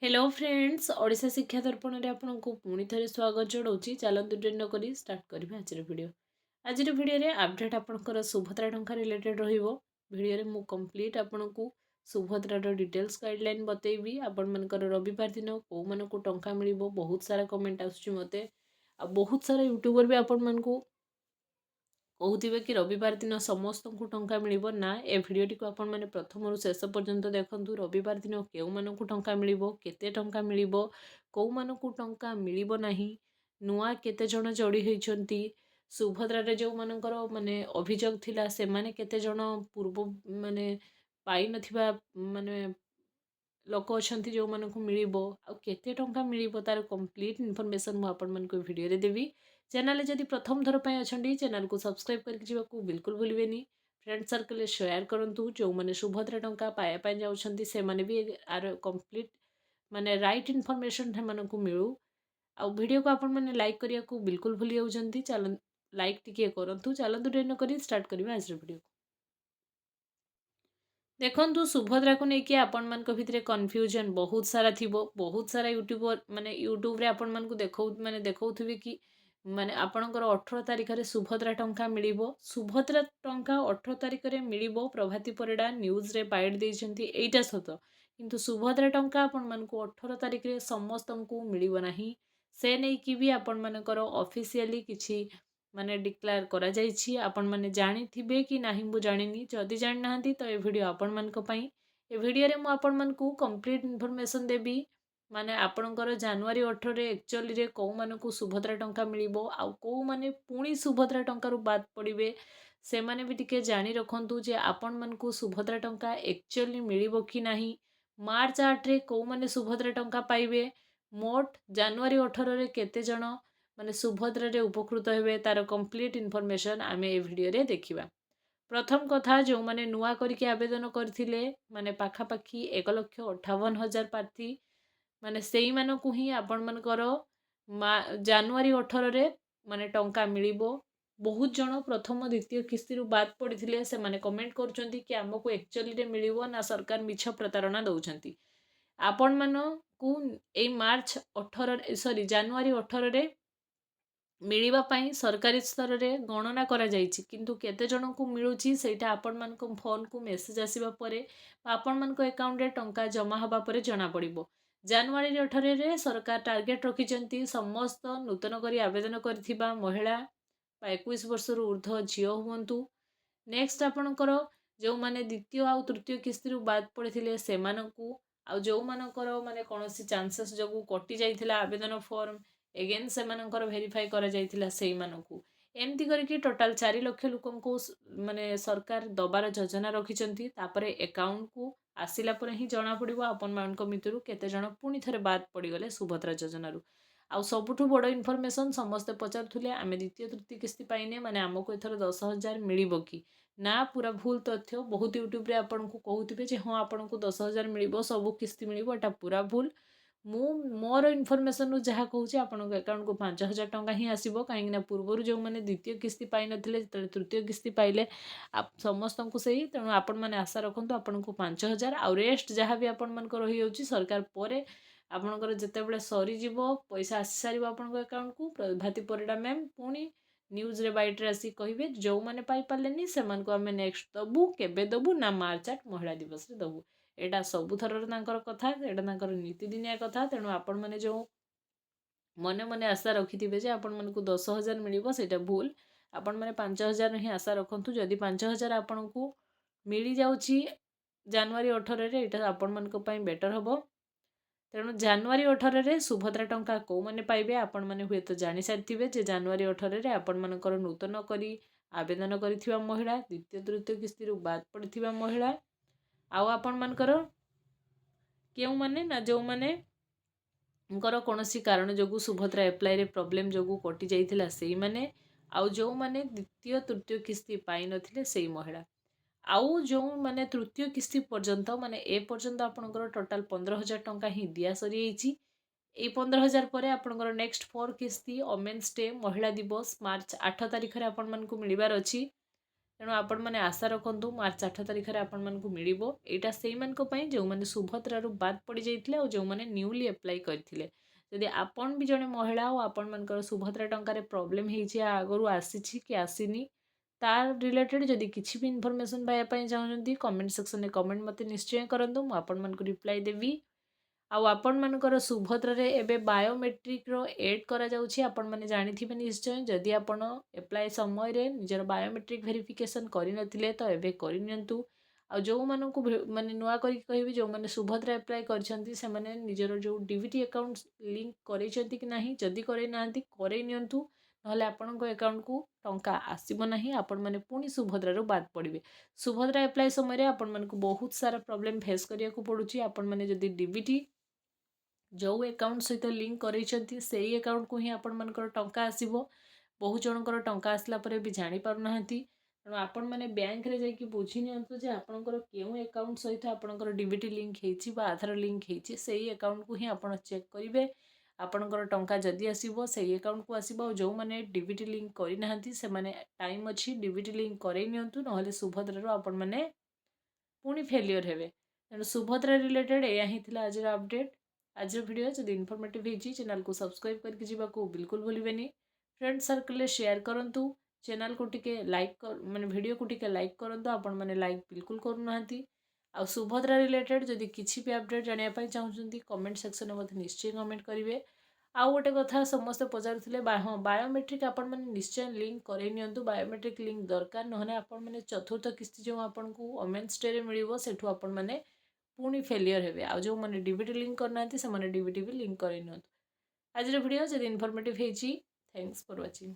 Hello friends Odisha शिक्षा दर्पण रे आपनको पुणी थे स्वागत जनाऊँगी। चलतु डेरी नक स्टार्ट करेंगे आज भिडियो रे अपडेट आपंकर सुभद्रा टंका रिलेटेड भिडियो मु कंप्लीट आपको सुभद्रार डिटेल्स गाइडलाइन बतेबी। आपण मनकर रविवार दिन कौ मन को टंका मिल बहुत सारा कमेंट आसुच्ची बहुत सारा यूट्यूबर भी आपण मानकु कहते कि रविवार दिन समस्त को टंका मिल ना। ए भिडटी को आपण मैंने प्रथम शेष पर्यंत देखूँ। रविवार दिन केउ मानक टंका मिल केते टंका मिल कौ मानक टंका मिल ना नुआ केते जण जोड़ी होती सुभद्रार जो मानकर माने अभियोग थिला से माने केते जण पूर्व माने पाई नथिबा माने लोक अच्छा जो मानक मिल आते टंका मिल तार कंप्लीट इनफॉरमेशन मुझे आपण मन भिडियो देवी। चैनल जदि प्रथम थर पर अच्छा चैनल को सब्सक्राइब करके बिल्कुल भूलें। फ्रेंड सर्कल शेयर करूँ जो मैंने सुभद्रा टंका पाइबापी जाऊँच से मैंने भी आर कंप्लीट माने राइट इनफॉरमेशन से मिलू। आ वीडियो को आपण मैंने लाइक करने को बिल्कुल भूली जाऊँच। चल लाइक टी करूँ। चलतु डेरी नक स्टार्ट करेंगे आज वीडियो। देखु सुभद्रा को लेकिन आपण मान भितर कन्फ्यूजन बहुत सारा थी। बहुत सारा यूट्यूबर माने यूट्यूब रे आपण मान देखो माने देखौथिबे कि माने आपणकर 18 तारिख रे सुभद्रा टंका मिलिबो। सुभद्रा टंका 18 तारिख रे मिलिबो प्रभाती परिडा न्यूज रे बाइट देइछंती एटा सत। किंतु सुभद्रा टंका आपण मान को 18 तारिख रे समस्तन को मिलिबो नाही। से नै कि भी आपण मानकर ऑफिशियली किछि माने डिक्लेयर करा जाइछि। आपण माने जानिथिबे कि नाही मु जानिनी। जदि जानि नाहंती तो ए वीडियो आपण मानक पई। ए वीडियो रे मु आपण मानकु कंप्लीट इन्फॉर्मेशन देबी। माने आपणकर जनवरी 18 रे एक्चुअली रे कौ मानकु सुभद्रा टंका मिलिबो आ कौ माने पुणी सुभद्रा टंका रु बाद पड़िबे से माने भी टिके जानि रखंतु जे आपण मानकु सुभद्रा टंका एक्चुअली मिलिबो कि नाही। मार्च 8 रे कौ माने सुभद्रा टंका पाइबे मोट जनवरी 18 रे केते जण माने सुभद्रा रे उपकृत हेबे तार कंप्लीट इनफॉरमेशन आमे ए वीडियो रे देखिबा। प्रथम कथा जो माने नुआ करके आवेदन करथिले माने पाखापाखी 1,58,000 प्रार्थी माने सेई मानकु ही आपण मानकर जनवरी 18 रे माने टंका मिलिबो। बहुत जण प्रथम द्वितीय किस्ती रु बाद पड़िथिले से माने कमेंट करचंती कि हमको एक्चुअली रे मिलिबो ना सरकार मिछ प्रतारणा दउचंती। आपण मानकु ए मार्च 18 सॉरी जनवरी 18 रे मिलिबा पाई सरकारी स्तर रे गणना करा जाइछि। किंतु केते जण को मिलुछि सेटा आपण मान को फोन को मेसेज आसीबा परे आपण मान को अकाउंट रे टंका जमा हबा परे जाना पड़िबो। जनवरी 18 रे सरकार टार्गेट रखिचंती समस्त नूतन करी आवेदन करथिबा महिला 21 वर्ष रु ऊर्ध्व झियो हुंतु। नेक्स्ट आपणकर जो माने द्वितीय आ तृतीय किस्ती रु बाद पड़िथिले से मानकु आ जो मानकर माने कोनोसी चांसेस जगु कटि जाइथिला आवेदन फॉर्म एगेन से मानकर वेरीफाई करा जाइथिला सेई मानकु एमती करके टोटाल 4 लाख लोकन को माने सरकार दबार योजना रखिचंती। तापरे अकाउंट को आसिला पर ही जना पड़िबो आपन मानक मितरु केते जण पुनी थरे बाद पड़ी गले सुभद्रा योजना रु। आ सबुठु बड़ इनफॉरमेशन समस्त पचारुथुले आमे द्वितीय तृतीय किस्ती पाइने माने हमको एथर 10,000 मिलिबो कि ना पूरा भूल तथ्य। बहुत यूट्यूब रे आपन को कहउथिबे जे हां आपन को 10,000 मिलिबो सब किस्ती मिलिबो एटा पूरा भूल। मु मोर इनफॉरमेशन नु जहा कहउछि आपन को अकाउंट को 5,000 टंका ही आसीबो काहे ना पूर्वरु जो माने द्वितीय किस्ती पाइ नथिले तृतीय किस्ती पाइले आप समस्त को सही तेणु आपण माने आशा रखंतु आपन को 5,000 आ रेस्ट जहा भी आपन मन को रही होछि सरकार परे आपनकर जेतेबेले सरी जीवो पैसा आसी सारिबो आपन अकाउंट को प्रभाती परिडा मैम पुणी न्यूज रे बाइट रे आसी कहिबे जो माने पाई पालेनी सेमान को हमें नेक्स्ट दबु केबे दबु ना मार्च 8 महिला दिवस रे दबु। एटा सबु थरर तांकर कथा एटा तांकर नीतिदिनिया कथा। तेणु आपण माने जो मने मने आशा रखिथिबे जे आपण मन को 10,000 मिलिबो सेटा भूल। आपण माने 5,000 ही आशा रखंतु। जदि 5,000 आपण को मिली जाउची जनवरी 18 रे एटा आपण मन को पई बेटर हबो। तेणु जनवरी 18 रे सुभद्रा टंका कौ माने पाइबे आपण माने हुए तो जानि सारिथिबे जे जनवरी 18 रे आपण मानकर नूतन करी आवेदन करिथिबा महिला द्वितीय तृतीय किस्ती रु बाद पड़िथिबा महिला आउ आपण मानकर केउ माने ना जो माने कौनसी कारण जोगु सुभद्रा एप्लाई रे प्रॉब्लम जोगु कटि जाइथिला सेई माने आउ जो माने द्वितीय तृतीय किस्ती पाई नथिले सेई महिला आउ जो माने तृतीय किस्ती पर्यंत माने ए पर्यंत आपनकर टोटाल 15,000 टंका ही दिया सरी एई 15,000 पर आपनकर नेक्स्ट 4 किस्ती ओमेन्स डे महिला दिवस मार्च 8 तारिख रे आपण मन को मिलिबार अछि। ତେଣୁ ଆପଣମାନେ ଆଶା ରଖନ୍ତୁ ମାର୍ଚ୍ଚ 8 ତାରିଖରେ ଆପଣମାନଙ୍କୁ ମିଳିବ। ଏଇଟା ସେଇମାନଙ୍କ ପାଇଁ ଯେଉଁମାନେ ସୁଭଦ୍ରାରୁ ବାଦ୍ ପଡ଼ିଯାଇଥିଲେ ଆଉ ଯେଉଁମାନେ ନ୍ୟୁଲି ଆପ୍ଲାଏ କରିଥିଲେ। ଯଦି ଆପଣ ବି ଜଣେ ମହିଳା ଆଉ ଆପଣମାନଙ୍କର ସୁଭଦ୍ରା ଟଙ୍କାରେ ପ୍ରୋବ୍ଲେମ୍ ହେଇଛି, ଆଗରୁ ଆସିଛି କି ଆସିନି, ତାର ରିଲେଟେଡ୍ ଯଦି କିଛି ବି ଇନଫର୍ମେସନ୍ ପାଇବା ପାଇଁ ଚାହୁଁଛନ୍ତି କମେଣ୍ଟ ସେକ୍ସନରେ କମେଣ୍ଟ ମୋତେ ନିଶ୍ଚୟ କରନ୍ତୁ, ମୁଁ ଆପଣମାନଙ୍କୁ ରିପ୍ଲାଏ ଦେବି। ଆଉ ଆପଣମାନଙ୍କର ସୁଭଦ୍ରାରେ ଏବେ ବାୟୋମେଟ୍ରିକ୍ର ଏଡ୍ କରାଯାଉଛି, ଆପଣମାନେ ଜାଣିଥିବେ ନିଶ୍ଚୟ। ଯଦି ଆପଣ ଆପ୍ଲାଏ ସମୟରେ ନିଜର ବାୟୋମେଟ୍ରିକ୍ ଭେରିଫିକେସନ୍ କରିନଥିଲେ ତ ଏବେ କରିନିଅନ୍ତୁ। ଆଉ ଯେଉଁମାନଙ୍କୁ ମାନେ ନୂଆ କରିକି କହିବି, ଯେଉଁମାନେ ସୁଭଦ୍ରା ଆପ୍ଲାଏ କରିଛନ୍ତି ସେମାନେ ନିଜର ଯେଉଁ ଡିବିଟି ଆକାଉଣ୍ଟ ଲିଙ୍କ କରେଇଛନ୍ତି କି ନାହିଁ, ଯଦି କରେଇ ନାହାନ୍ତି କରେଇ ନିଅନ୍ତୁ, ନହେଲେ ଆପଣଙ୍କ ଆକାଉଣ୍ଟକୁ ଟଙ୍କା ଆସିବ ନାହିଁ, ଆପଣମାନେ ପୁଣି ସୁଭଦ୍ରାରୁ ବାଦ୍ ପଡ଼ିବେ। ସୁଭଦ୍ରା ଆପ୍ଲାଏ ସମୟରେ ଆପଣମାନଙ୍କୁ ବହୁତ ସାରା ପ୍ରୋବ୍ଲେମ୍ ଫେସ୍ କରିବାକୁ ପଡ଼ୁଛି। ଆପଣମାନେ ଯଦି ଡିବିଟି ଯେଉଁ ଆକାଉଣ୍ଟ ସହିତ ଲିଙ୍କ କରେଇଛନ୍ତି ସେଇ ଆକାଉଣ୍ଟକୁ ହିଁ ଆପଣମାନଙ୍କର ଟଙ୍କା ଆସିବ। ବହୁ ଜଣଙ୍କର ଟଙ୍କା ଆସିଲା ପରେ ବି ଜାଣିପାରୁନାହାନ୍ତି। ତେଣୁ ଆପଣମାନେ ବ୍ୟାଙ୍କରେ ଯାଇକି ବୁଝି ନିଅନ୍ତୁ ଯେ ଆପଣଙ୍କର କେଉଁ ଆକାଉଣ୍ଟ ସହିତ ଆପଣଙ୍କର ଡିବିଟି ଲିଙ୍କ ହେଇଛି ବା ଆଧାର ଲିଙ୍କ ହେଇଛି, ସେଇ ଆକାଉଣ୍ଟକୁ ହିଁ ଆପଣ ଚେକ୍ କରିବେ। ଆପଣଙ୍କର ଟଙ୍କା ଯଦି ଆସିବ ସେଇ ଆକାଉଣ୍ଟକୁ ଆସିବ। ଆଉ ଯେଉଁମାନେ ଡିବିଟି ଲିଙ୍କ କରିନାହାନ୍ତି ସେମାନେ ଟାଇମ୍ ଅଛି, ଡିବିଟି ଲିଙ୍କ କରେଇ ନିଅନ୍ତୁ, ନହେଲେ ସୁଭଦ୍ରାରୁ ଆପଣମାନେ ପୁଣି ଫେଲିୟର ହେବେ। ତେଣୁ ସୁଭଦ୍ରା ରିଲେଟେଡ୍ ଏଇଆ ହିଁ ଥିଲା ଆଜିର ଅପଡେଟ୍। ଆଜିର ଭିଡ଼ିଓ ଯଦି ଇନଫର୍ମେଟିଭ୍ ହେଇଛି ଚ୍ୟାନେଲକୁ ସବସ୍କ୍ରାଇବ୍ କରିକି ଯିବାକୁ ବିଲକୁଲ ଭୁଲିବେନି। ଫ୍ରେଣ୍ଡ ସର୍କଲରେ ସେୟାର କରନ୍ତୁ, ଚ୍ୟାନେଲକୁ ଟିକେ ଲାଇକ୍ ମାନେ ଭିଡ଼ିଓକୁ ଟିକେ ଲାଇକ୍ କରନ୍ତୁ, ଆପଣମାନେ ଲାଇକ୍ ବିଲକୁଲ କରୁନାହାନ୍ତି। ଆଉ ସୁଭଦ୍ରା ରିଲେଟେଡ୍ ଯଦି କିଛି ବି ଅପଡେଟ୍ ଜାଣିବା ପାଇଁ ଚାହୁଁଛନ୍ତି କମେଣ୍ଟ ସେକ୍ସନରେ ମୋତେ ନିଶ୍ଚୟ କମେଣ୍ଟ କରିବେ। ଆଉ ଗୋଟେ କଥା ସମସ୍ତେ ପଚାରୁଥିଲେ, ହଁ ବାୟୋମେଟ୍ରିକ୍ ଆପଣମାନେ ନିଶ୍ଚୟ ଲିଙ୍କ କରେଇ ନିଅନ୍ତୁ, ବାୟୋମେଟ୍ରିକ୍ ଲିଙ୍କ ଦରକାର, ନହେଲେ ଆପଣମାନେ ଚତୁର୍ଥ କିସ୍ତି ଯେଉଁ ଆପଣଙ୍କୁ ଓମେନ୍ସ ଡେରେ ମିଳିବ ସେଠୁ ଆପଣମାନେ ପୁଣି ଫେଲିୟର ହେବେ। ଆଉ ଯେଉଁମାନେ ଡିବିଟି ଲିଙ୍କ କରିନାହାନ୍ତି ସେମାନେ ଡିବିଟି ବି ଲିଙ୍କ କରେଇ ନିଅନ୍ତୁ। ଆଜିର ଭିଡ଼ିଓ ଯଦି ଇନଫର୍ମେଟିଭ୍ ହେଇଛି, ଥ୍ୟାଙ୍କ୍ସ ଫର୍ ୱାଚିଂ।